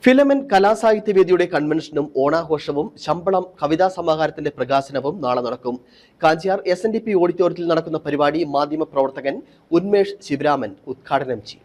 Filament കലാസാഹിത്യവേദിയുടെ കൺവെൻഷനും ഓണാഘോഷവും ശമ്പളം കവിതാ സമാഹാരത്തിന്റെ പ്രകാശനവും നാളെ നടക്കും. കാഞ്ചിയാർ SNDP ഓഡിറ്റോറിയത്തിൽ നടക്കുന്ന പരിപാടി മാധ്യമപ്രവർത്തകൻ ഉന്മേഷ് ശിവരാമൻ ഉദ്ഘാടനം ചെയ്യും.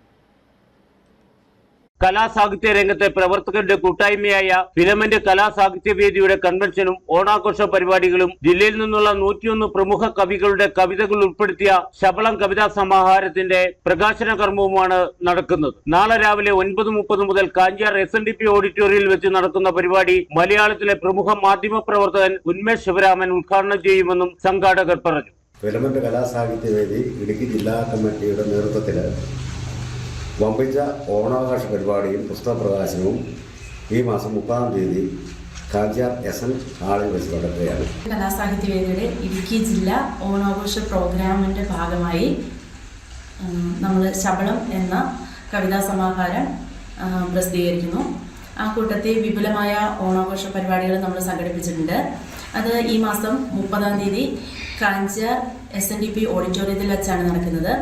കലാസാഹിത്യ രംഗത്തെ പ്രവർത്തകരുടെ കൂട്ടായ്മയായ ഫിലമെന്റ് കലാസാഹിത്യവേദിയുടെ കൺവെൻഷനും ഓണാഘോഷ പരിപാടികളും ജില്ലയിൽ നിന്നുള്ള 101 പ്രമുഖ കവികളുടെ കവിതകൾ ഉൾപ്പെടുത്തിയ ശബളം കവിതാ സമാഹാരത്തിന്റെ പ്രകാശന കർമ്മവുമാണ് നടക്കുന്നത്. നാളെ രാവിലെ 9:30 മുതൽ കാഞ്ചിയാർ SNDP ഓഡിറ്റോറിയത്തിൽ വെച്ച് നടക്കുന്ന പരിപാടി മലയാളത്തിലെ പ്രമുഖ മാധ്യമ പ്രവർത്തകൻ ഉന്മേഷ് ശിവരാമൻ ഉദ്ഘാടനം ചെയ്യുമെന്നും സംഘാടകർ പറഞ്ഞു. ഫിലമെന്റ് കലാസാഹിത്യവേദി ഇടുക്കി ജില്ലാ കമ്മിറ്റിയുടെ നേതൃത്വത്തിൽ വമ്പിച്ച ഓണാഘോഷ പരിപാടിയും പുസ്തക പ്രകാശനവും ഈ മാസം 30-ാം തീയതി കാഞ്ചിയാർ SN ഹാളിൽ വെച്ച് നടക്കുകയാണ്. കലാസാഹിത്യവേദിയുടെ ഇടുക്കി ജില്ലാ ഓണാഘോഷ പ്രോഗ്രാമിൻ്റെ ഭാഗമായി നമ്മൾ ശബളം എന്ന കവിതാ സമാഹാരം പ്രസിദ്ധീകരിക്കുന്നു. ആ കൂട്ടത്തിൽ വിപുലമായ ഓണാഘോഷ പരിപാടികൾ നമ്മൾ സംഘടിപ്പിച്ചിട്ടുണ്ട്. അത് ഈ മാസം 30-ാം തീയതി കാഞ്ചിയാർ SNDP ഓഡിറ്റോറിയത്തിൽ വെച്ചാണ് നടക്കുന്നത്.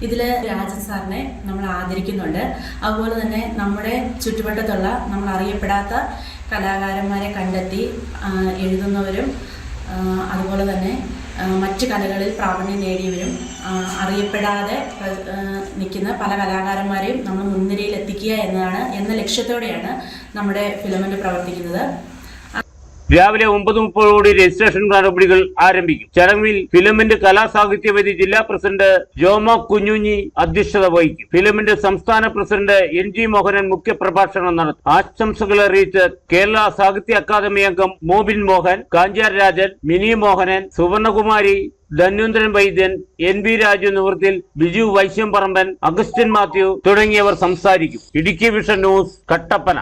ഇതിൽ രാജൻ സാറിനെ നമ്മൾ ആദരിക്കുന്നുണ്ട്. അതുപോലെ തന്നെ നമ്മുടെ ചുറ്റുവട്ടത്തുള്ള നമ്മൾ അറിയപ്പെടാത്ത കലാകാരന്മാരെ കണ്ടെത്തി എഴുതുന്നവരും അതുപോലെ തന്നെ മറ്റ് കലകളിൽ പ്രാവീണ്യം നേടിയവരും അറിയപ്പെടാതെ നിൽക്കുന്ന പല കലാകാരന്മാരെയും നമ്മൾ മുൻനിരയിൽ എത്തിക്കുക എന്ന ലക്ഷ്യത്തോടെയാണ് നമ്മുടെ ഫിലമെന്റ് പ്രവർത്തിക്കുന്നത്. രാവിലെ 9:30 രജിസ്ട്രേഷൻ നടപടികൾ ആരംഭിക്കും. ചടങ്ങിൽ ഫിലമെന്റ് കലാസാഹിത്യവേദി ജില്ലാ പ്രസിഡന്റ് ജോമ കുഞ്ഞുഞ്ഞി അധ്യക്ഷത വഹിക്കും. ഫിലമെന്റ് സംസ്ഥാന പ്രസിഡന്റ് NG മോഹനൻ മുഖ്യപ്രഭാഷണം നടത്തും. ആശംസകൾ അറിയിച്ച് കേരള സാഹിത്യ അക്കാദമി അംഗം മോബിൻ മോഹൻ, കാഞ്ചിയാർ രാജൻ, മിനി മോഹനൻ, സുവർണകുമാരി, ധന്വന്തരൻ വൈദ്യൻ, NB രാജു നിവൃത്തിൽ, ബിജു വൈശ്യംപറമ്പൻ, അഗസ്റ്റിൻ മാത്യു തുടങ്ങിയവർ സംസാരിക്കും. Idukki vision news, Kattappana.